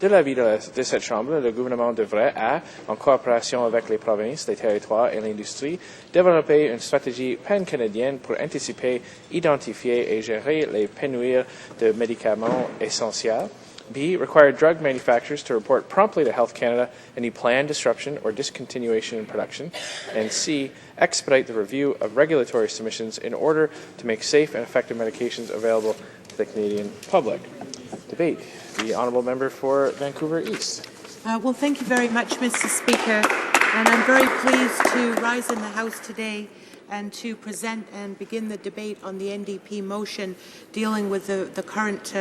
De l'avis de cette Chambre, le gouvernement devrait, en coopération avec les provinces, les territoires et l'industrie, développer une stratégie pan-canadienne pour anticiper, identifier et gérer les pénuries de médicaments essentiels. B, require drug manufacturers to report promptly to Health Canada any planned disruption or discontinuation in production. And C, expedite the review of regulatory submissions in order to make safe and effective medications available to the Canadian public. Debate. The Honourable Member for Vancouver East. Well, thank you very much, Mr. Speaker. And I'm very pleased to rise in the House today and to present and begin the debate on the NDP motion dealing with the current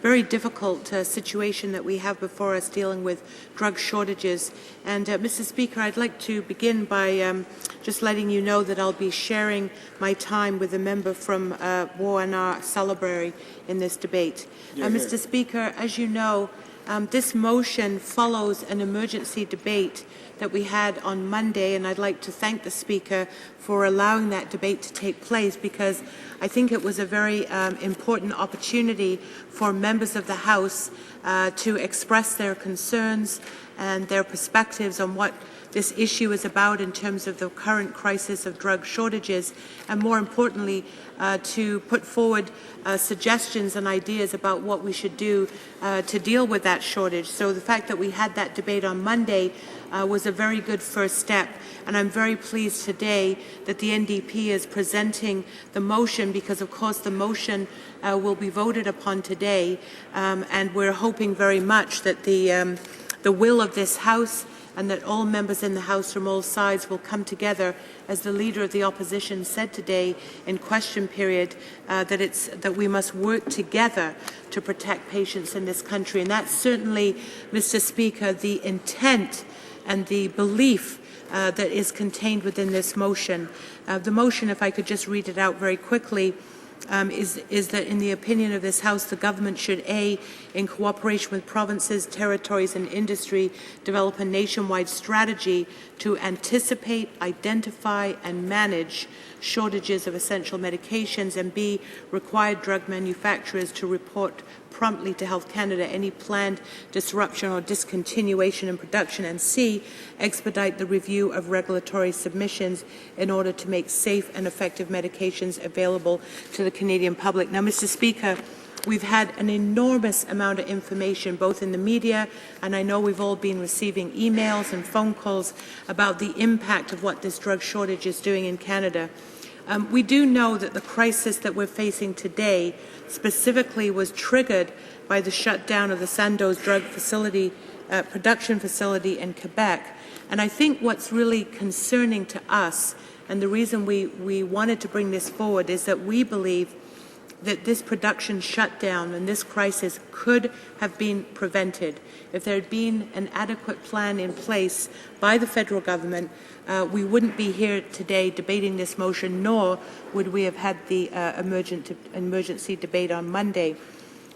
very difficult situation that we have before us dealing with drug shortages. And Mr. Speaker, I'd like to begin by just letting you know that I'll be sharing my time with a member from Woana Salaberry in this debate. Mr. Speaker, as you know, this motion follows an emergency debate that we had on Monday, and I'd like to thank the Speaker for allowing that debate to take place, because I think it was a very important opportunity for members of the House to express their concerns and their perspectives on what this issue is about in terms of the current crisis of drug shortages, and more importantly, to put forward suggestions and ideas about what we should do to deal with that shortage. So the fact that we had that debate on Monday was a very good first step, and I'm very pleased today that the NDP is presenting the motion, because of course the motion will be voted upon today, and we're hoping very much that the will of this House and that all members in the House from all sides will come together, as the Leader of the Opposition said today in question period, that we must work together to protect patients in this country. And that's certainly, Mr. Speaker, the intent and the belief that is contained within this motion. The motion, if I could just read it out very quickly, is that in the opinion of this House, the government should A, in cooperation with provinces, territories and industry, develop a nationwide strategy to anticipate, identify and manage shortages of essential medications, and B, require drug manufacturers to report promptly to Health Canada any planned disruption or discontinuation in production, and C, expedite the review of regulatory submissions in order to make safe and effective medications available to the Canadian public. Now, Mr. Speaker, we've had an enormous amount of information, both in the media, and I know we've all been receiving emails and phone calls about the impact of what this drug shortage is doing in Canada. We do know that the crisis that we're facing today specifically was triggered by the shutdown of the Sandoz drug facility, production facility in Quebec. And I think what's really concerning to us, and the reason we wanted to bring this forward, is that we believe that this production shutdown and this crisis could have been prevented. If there had been an adequate plan in place by the federal government, we wouldn't be here today debating this motion, nor would we have had the emergency debate on Monday.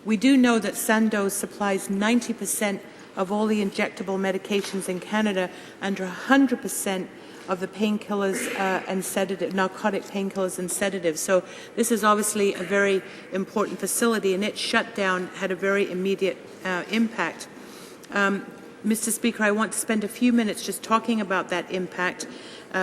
We do know that Sandoz supplies 90% of all the injectable medications in Canada, and 100% of the painkillers and narcotic painkillers and sedatives. So this is obviously a very important facility, and its shutdown had a very immediate impact. Mr. Speaker, I want to spend a few minutes just talking about that impact,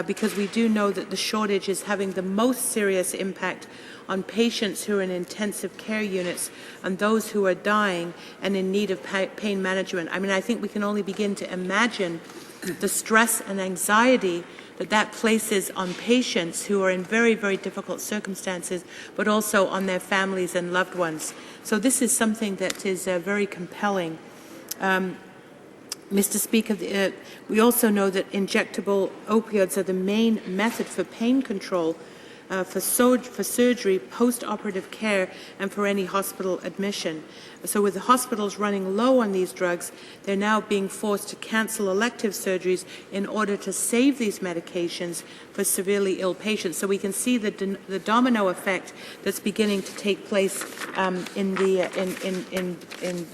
because we do know that the shortage is having the most serious impact on patients who are in intensive care units and those who are dying and in need of pain management. I mean, I think we can only begin to imagine the stress and anxiety that places on patients who are in very, very difficult circumstances, but also on their families and loved ones. So this is something that is very compelling. Mr. Speaker, we also know that injectable opioids are the main method for pain control, for surgery, post-operative care, and for any hospital admission. So with the hospitals running low on these drugs, they're now being forced to cancel elective surgeries in order to save these medications for severely ill patients. So we can see the domino effect that's beginning to take place in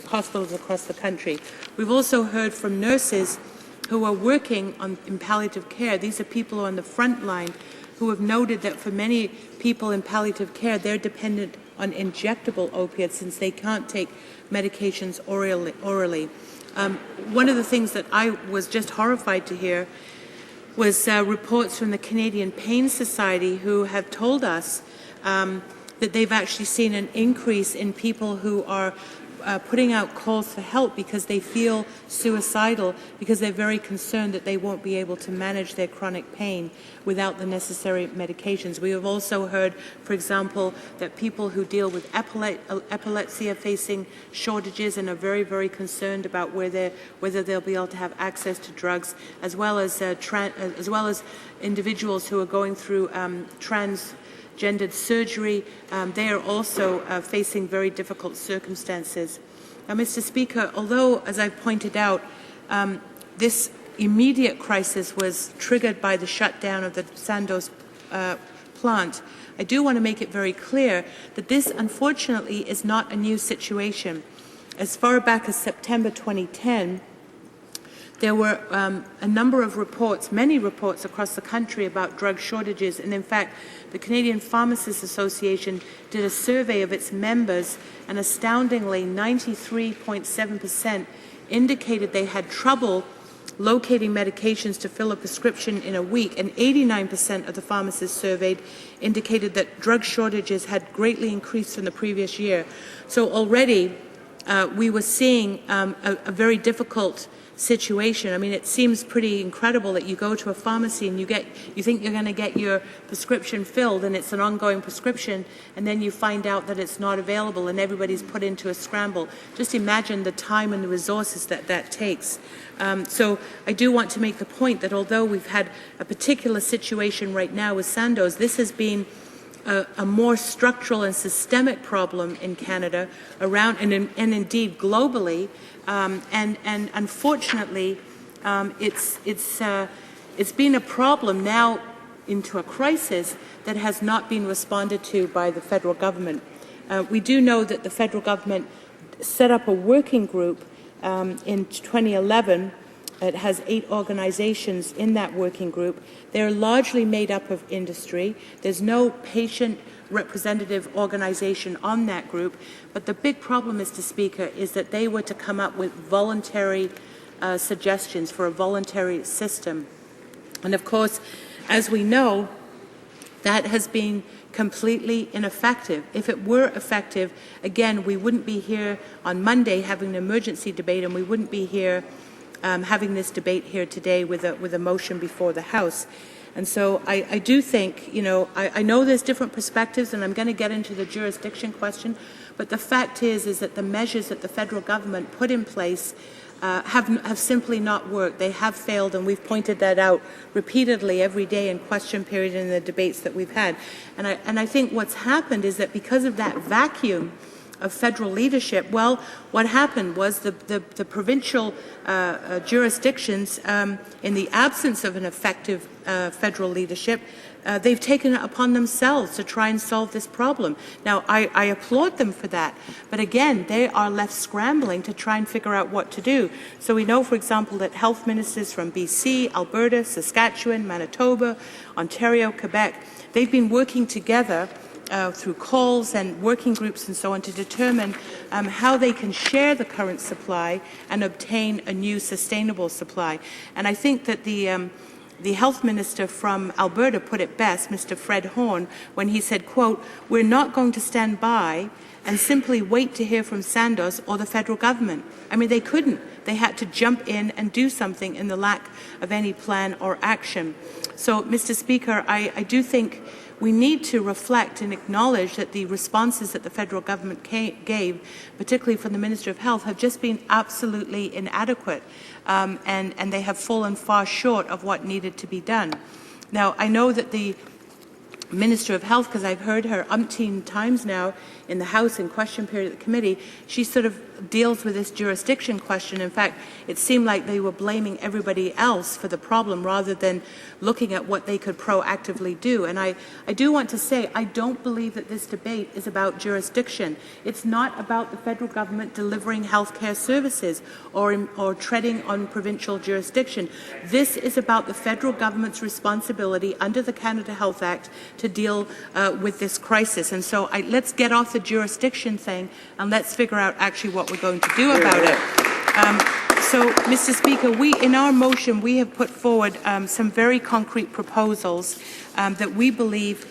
hospitals across the country. We've also heard from nurses who are working in palliative care. These are people who are on the front line, who have noted that for many people in palliative care, they're dependent on injectable opiates since they can't take medications orally. One of the things that I was just horrified to hear was reports from the Canadian Pain Society, who have told us that they've actually seen an increase in people who are putting out calls for help because they feel suicidal, because they're very concerned that they won't be able to manage their chronic pain without the necessary medications. We have also heard, for example, that people who deal with epilepsy are facing shortages and are very, very concerned about whether they'll be able to have access to drugs, as well as individuals who are going through transgendered surgery. They are also facing very difficult circumstances. Now, Mr. Speaker, although, as I've pointed out, this immediate crisis was triggered by the shutdown of the Sandoz plant, I do want to make it very clear that this, unfortunately, is not a new situation. As far back as September 2010, there were a number of reports, many reports across the country about drug shortages, and in fact, the Canadian Pharmacists Association did a survey of its members, and astoundingly, 93.7% indicated they had trouble locating medications to fill a prescription in a week, and 89% of the pharmacists surveyed indicated that drug shortages had greatly increased from the previous year. So already we were seeing a very difficult situation. I mean, it seems pretty incredible that you go to a pharmacy and you think you're going to get your prescription filled, and it's an ongoing prescription, and then you find out that it's not available and everybody's put into a scramble. Just imagine the time and the resources that takes. So I do want to make the point that although we've had a particular situation right now with Sandoz, this has been a more structural and systemic problem in Canada around and indeed globally, and unfortunately it's been a problem now into a crisis that has not been responded to by the federal government. We do know that the federal government set up a working group in 2011. It has 8 organizations in that working group. They're largely made up of industry. There's no patient representative organization on that group. But the big problem, Mr. Speaker, is that they were to come up with voluntary suggestions for a voluntary system. And of course, as we know, that has been completely ineffective. If it were effective, again, we wouldn't be here on Monday having an emergency debate, and we wouldn't be here having this debate here today with a motion before the House. And so I do think, I know there's different perspectives, and I'm going to get into the jurisdiction question, but the fact is that the measures that the federal government put in place have simply not worked. They have failed, and we've pointed that out repeatedly every day in question period and in the debates that we've had. And I think what's happened is that because of that vacuum of federal leadership, well, what happened was the provincial jurisdictions, in the absence of an effective federal leadership, they've taken it upon themselves to try and solve this problem. Now, I applaud them for that, but again, they are left scrambling to try and figure out what to do. So we know, for example, that health ministers from BC, Alberta, Saskatchewan, Manitoba, Ontario, Quebec, they've been working together through calls and working groups and so on to determine how they can share the current supply and obtain a new sustainable supply. And I think that the health minister from Alberta put it best, Mr. Fred Horn, when he said, quote, "We're not going to stand by and simply wait to hear from Sandoz or the federal government." I mean, they couldn't. They had to jump in and do something in the lack of any plan or action. So, Mr. Speaker, I do think we need to reflect and acknowledge that the responses that the federal government gave, particularly from the Minister of Health, have just been absolutely inadequate, and they have fallen far short of what needed to be done. Now, I know that the Minister of Health, because I've heard her umpteen times now in the House in question period at the committee, she sort of deals with this jurisdiction question. In fact, it seemed like they were blaming everybody else for the problem rather than looking at what they could proactively do. And I do want to say, I don't believe that this debate is about jurisdiction. It's not about the federal government delivering healthcare services or treading on provincial jurisdiction. This is about the federal government's responsibility under the Canada Health Act to deal with this crisis. And so let's get off the jurisdiction thing and let's figure out actually what we're going to do about it. So, Mr. Speaker, in our motion, we have put forward some very concrete proposals that we believe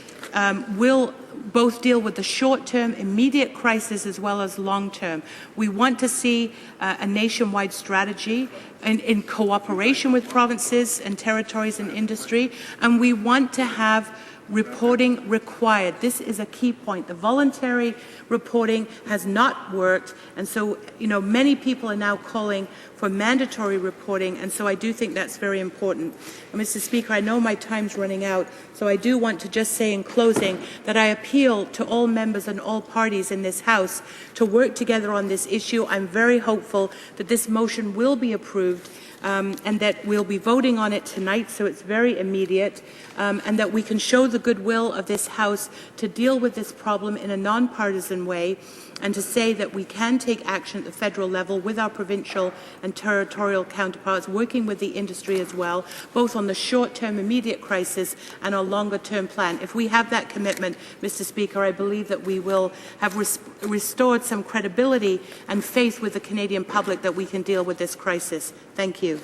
will both deal with the short-term, immediate crisis as well as long-term. We want to see a nationwide strategy in cooperation with provinces and territories and industry, and we want to have reporting required. This is a key point. The voluntary reporting has not worked, and so, many people are now calling for mandatory reporting, and so I do think that's very important. And Mr. Speaker, I know my time's running out, so I do want to just say in closing that I appeal to all members and all parties in this House to work together on this issue. I'm very hopeful that this motion will be approved, and that we'll be voting on it tonight, so it's very immediate, and that we can show the goodwill of this House to deal with this problem in a nonpartisan way, and to say that we can take action at the federal level with our provincial and territorial counterparts, working with the industry as well, both on the short-term immediate crisis and a longer-term plan. If we have that commitment, Mr. Speaker, I believe that we will have restored some credibility and faith with the Canadian public that we can deal with this crisis. Thank you.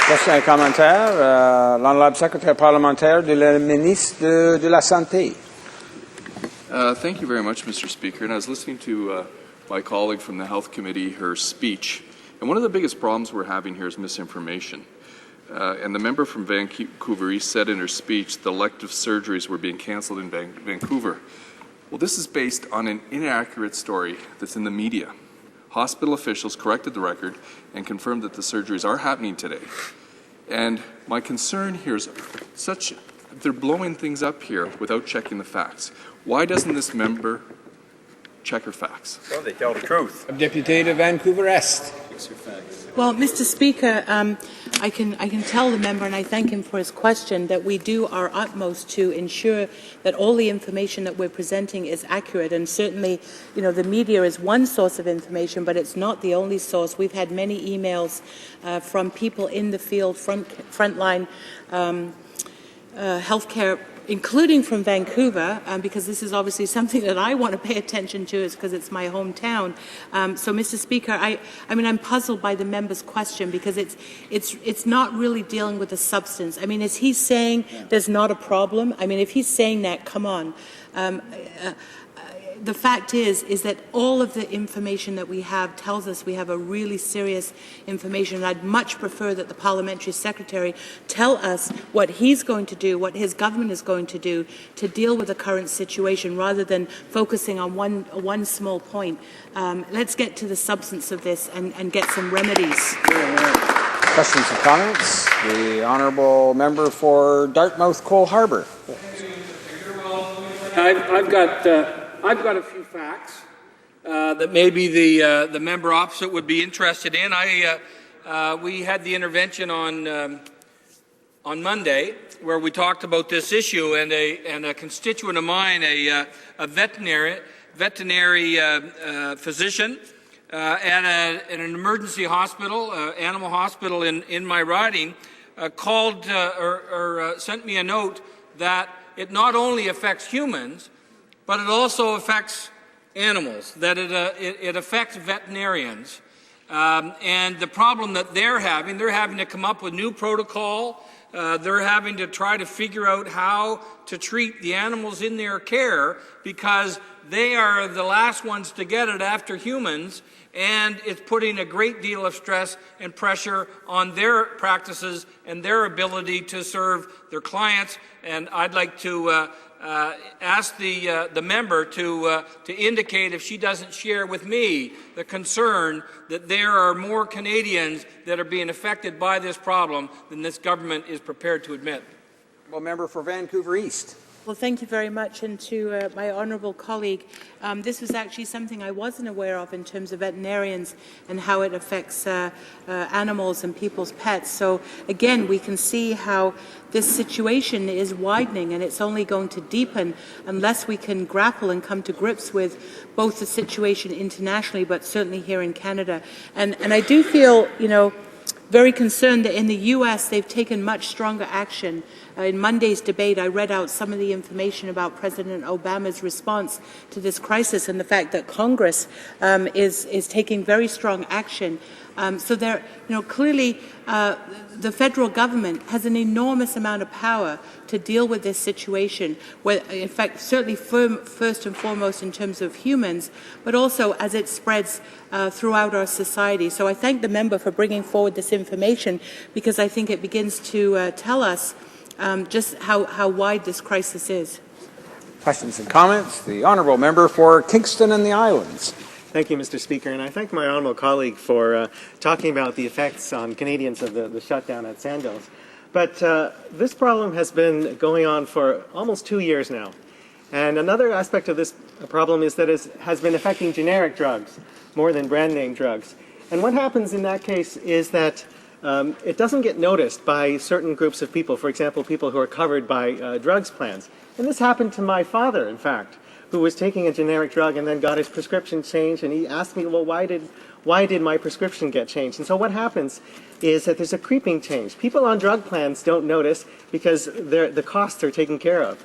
Prochain commentaire, l'honorable secrétaire parlementaire de la ministre de la Santé. Thank you very much, Mr. Speaker. And I was listening to my colleague from the Health Committee, her speech. And one of the biggest problems we're having here is misinformation. And the member from Vancouver East said in her speech the elective surgeries were being cancelled in Vancouver. Well, this is based on an inaccurate story that's in the media. Hospital officials corrected the record and confirmed that the surgeries are happening today. And my concern here is they're blowing things up here without checking the facts. Why doesn't this member check her facts? Well, they tell the truth. Député de Vancouver Est. Well, Mr. Speaker, I can tell the member, and I thank him for his question, that we do our utmost to ensure that all the information that we're presenting is accurate. And certainly, the media is one source of information, but it's not the only source. We've had many emails from people in the field, frontline healthcare, including from Vancouver, because this is obviously something that I want to pay attention to, is because it's my hometown. So, Mr. Speaker, I'm puzzled by the member's question, because it's not really dealing with the substance. Is he saying there's not a problem? If he's saying that, come on. The fact is that all of the information that we have tells us we have a really serious information. And I'd much prefer that the parliamentary secretary tell us what he's going to do, what his government is going to do to deal with the current situation, rather than focusing on one small point. Let's get to the substance of this and get some remedies. Questions and comments? The honourable member for Dartmouth Cole Harbour. I've got a few facts that maybe the member opposite would be interested in. We had the intervention on Monday where we talked about this issue, and a constituent of mine, a veterinary physician at an emergency hospital, animal hospital in my riding, called or sent me a note that it not only affects humans, but it also affects animals, that it affects veterinarians. And the problem that they're having to come up with new protocol. They're having to try to figure out how to treat the animals in their care, because they are the last ones to get it after humans, and it's putting a great deal of stress and pressure on their practices and their ability to serve their clients. And I'd like to ask the member to indicate if she doesn't share with me the concern that there are more Canadians that are being affected by this problem than this government is prepared to admit. Well, member for Vancouver East. Well, thank you very much, and to my honourable colleague. This was actually something I wasn't aware of in terms of veterinarians and how it affects animals and people's pets. So again, we can see how this situation is widening, and it's only going to deepen unless we can grapple and come to grips with both the situation internationally, but certainly here in Canada. And I do feel, very concerned that in the U.S. they've taken much stronger action. In Monday's debate, I read out some of the information about President Obama's response to this crisis and the fact that Congress is taking very strong action. So there, clearly the federal government has an enormous amount of power to deal with this situation, where, in fact, certainly first and foremost in terms of humans, but also as it spreads throughout our society. So I thank the member for bringing forward this information, because I think it begins to tell us just how wide this crisis is. Questions and comments? The honourable member for Kingston and the Islands. Thank you, Mr. Speaker, and I thank my honourable colleague for talking about the effects on Canadians of the shutdown at Sandals. But this problem has been going on for almost 2 years now. And another aspect of this problem is that it has been affecting generic drugs more than brand name drugs. And what happens in that case is that it doesn't get noticed by certain groups of people, for example, people who are covered by drugs plans. And this happened to my father, in fact, who was taking a generic drug and then got his prescription changed, and he asked me, well, why did my prescription get changed? And so what happens is that there's a creeping change. People on drug plans don't notice because the costs are taken care of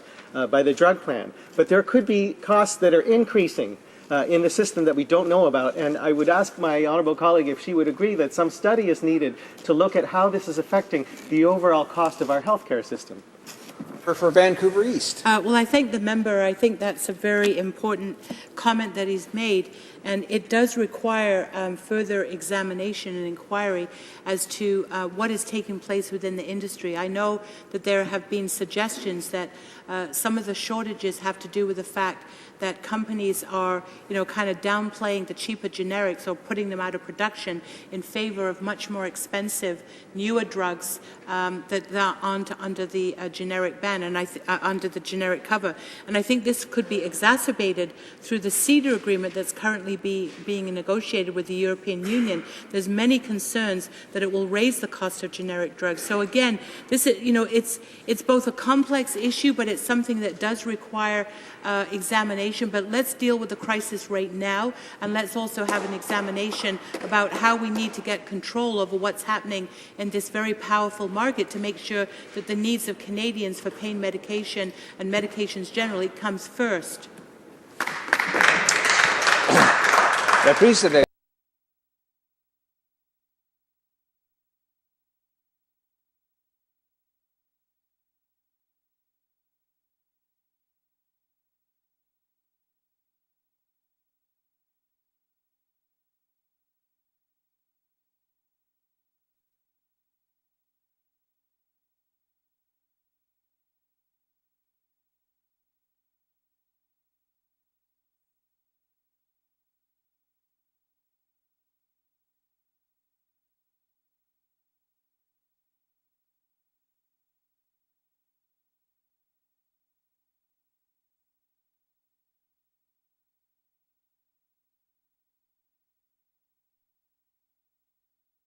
by the drug plan. But there could be costs that are increasing in the system that we don't know about, and I would ask my honourable colleague if she would agree that some study is needed to look at how this is affecting the overall cost of our healthcare system. For Vancouver East. Well, I thank the member. I think that's a very important comment that he's made, and it does require further examination and inquiry as to what is taking place within the industry. I know that there have been suggestions that some of the shortages have to do with the fact that companies are, kind of downplaying the cheaper generics or putting them out of production in favor of much more expensive, newer drugs that aren't under the generic ban and under the generic cover. And I think this could be exacerbated through the CEDAR agreement that's currently being negotiated with the European Union. There's many concerns that it will raise the cost of generic drugs. So again, this is, it's both a complex issue, but it's something that does require examination. But let's deal with the crisis right now, and let's also have an examination about how we need to get control over what's happening in this very powerful market to make sure that the needs of Canadians for pain medication and medications generally comes first. La prise de